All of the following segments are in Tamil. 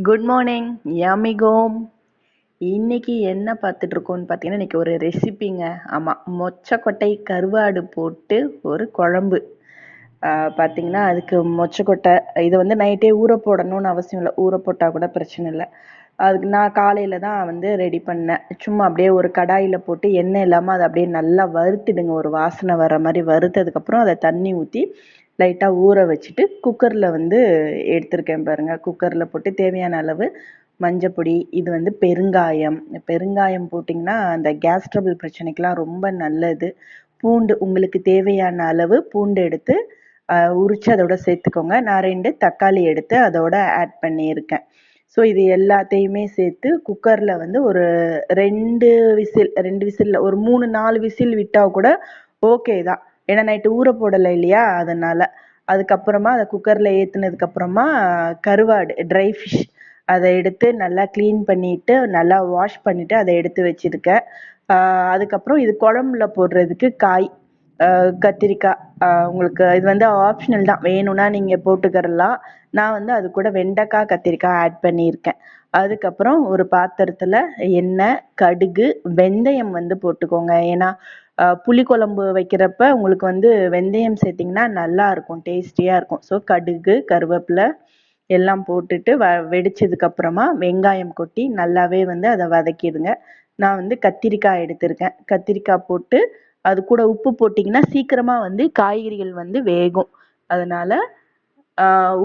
Good morning யாமிகோம். இன்னைக்கு என்ன பார்த்துட்டு இருக்கோம்னு பார்த்தீங்கன்னா, இன்னைக்கு ஒரு ரெசிபிங்க. ஆமாம், மொச்சக்கொட்டை கருவாடு போட்டு ஒரு குழம்பு. பார்த்தீங்கன்னா அதுக்கு மொச்சக்கொட்டை இதை வந்து நைட்டே ஊற போடணும்னு அவசியம் இல்லை, ஊற போட்டால் கூட பிரச்சனை இல்லை. அதுக்கு நான் காலையில் தான் வந்து ரெடி பண்ணேன். சும்மா அப்படியே ஒரு கடாயில் போட்டு எண்ணெய் இல்லாமல் அதை அப்படியே நல்லா வறுத்துடுங்க, ஒரு வாசனை வர மாதிரி வறுத்ததுக்கப்புறம் அதை தண்ணி ஊற்றி லைட்டாக ஊற வச்சுட்டு குக்கரில் வந்து எடுத்திருக்கேன் பாருங்கள். குக்கரில் போட்டு தேவையான அளவு மஞ்சப்பொடி, இது வந்து பெருங்காயம். பெருங்காயம் போட்டிங்கன்னா அந்த கேஸ் ட்ரபிள் பிரச்சனைக்கெலாம் ரொம்ப நல்லது. பூண்டு, உங்களுக்கு தேவையான அளவு பூண்டு எடுத்து உரித்து அதோட சேர்த்துக்கோங்க. நான் 2 தக்காளி எடுத்து அதோட ஆட் பண்ணியிருக்கேன். ஸோ இது எல்லாத்தையுமே சேர்த்து குக்கரில் வந்து ஒரு 2 விசில் ஒரு 3-4 விசில் விட்டால் கூட ஓகே தான். ஏன்னா நைட்டு ஊற போடலை இல்லையா, அதனால். அதுக்கப்புறமா அதை குக்கரில் ஏற்றுனதுக்கப்புறமா கருவாடு, ட்ரை ஃபிஷ், அதை எடுத்து நல்லா க்ளீன் பண்ணிவிட்டு நல்லா வாஷ் பண்ணிவிட்டு அதை எடுத்து வச்சுருக்கேன். அதுக்கப்புறம் இது குழம்புல போடுறதுக்கு காய், கத்திரிக்காய். உங்களுக்கு இது வந்து ஆப்ஷனல் தான், வேணும்னா நீங்கள் போட்டுக்கிறலாம். நான் வந்து அது கூட வெண்டைக்காய், கத்திரிக்காய் ஆட் பண்ணியிருக்கேன். அதுக்கப்புறம் ஒரு பாத்திரத்தில் எண்ணெய், கடுகு, வெந்தயம் வந்து போட்டுக்கோங்க. ஏன்னா புளிக்குழம்பு வைக்கிறப்ப உங்களுக்கு வந்து வெந்தயம் சேர்த்திங்கன்னா நல்லா இருக்கும், டேஸ்டியாக இருக்கும். ஸோ கடுகு, கருவேப்பிலை எல்லாம் போட்டுட்டு வெடிச்சதுக்கப்புறமா வெங்காயம் கொட்டி நல்லாவே வந்து அதை வதக்கிடுங்க. நான் வந்து கத்திரிக்காய் எடுத்திருக்கேன். கத்திரிக்காய் போட்டு அது கூட உப்பு போட்டிங்கன்னா சீக்கிரமாக வந்து காய்கறிகள் வந்து வேகும். அதனால்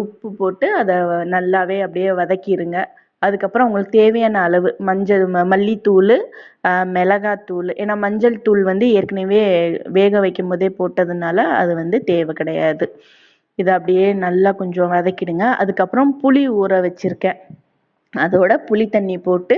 உப்பு போட்டு அதை நல்லாவே அப்படியே வதக்கிடுங்க. அதுக்கப்புறம் உங்களுக்கு தேவையான அளவு மல்லித்தூள், மிளகாத்தூள். ஏன்னா மஞ்சள் தூள் வந்து ஏற்கனவே வேக வைக்கும் போதே போட்டதுனால அது வந்து தேவை கிடையாது. இதை அப்படியே நல்லா கொஞ்சம் வதக்கிடுங்க. அதுக்கப்புறம் புளி ஊற வச்சுருக்கேன், அதோட புளி தண்ணி போட்டு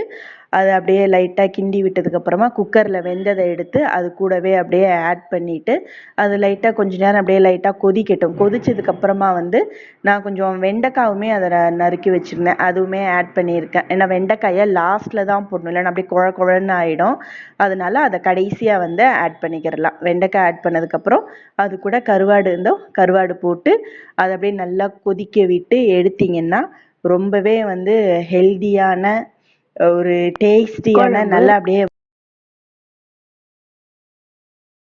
அதை அப்படியே லைட்டாக கிண்டி விட்டதுக்கப்புறமா குக்கரில் வெந்ததை எடுத்து அது கூடவே அப்படியே ஆட் பண்ணிவிட்டு அது லைட்டாக கொஞ்ச நேரம் அப்படியே லைட்டாக கொதிக்கட்டும். கொதிச்சதுக்கப்புறமா வந்து நான் கொஞ்சம் வெண்டைக்காவுமே அதை நறுக்கி வச்சுருந்தேன், அதுவுமே ஆட் பண்ணியிருக்கேன். ஏன்னா வெண்டைக்காயை லாஸ்ட்டில் தான் போடணும், இல்லைன்னா அப்படியே குழன்னு ஆகிடும். அதனால அதை கடைசியாக வந்து ஆட் பண்ணிக்கிறலாம். வெண்டைக்காய் ஆட் பண்ணதுக்கப்புறம் அது கூட கருவாடு போட்டு அதை அப்படியே நல்லா கொதிக்க விட்டு எடுத்திங்கன்னா ரொம்பவே வந்து ஹெல்தியான ஒரு டேஸ்டியான நல்லா அப்படியே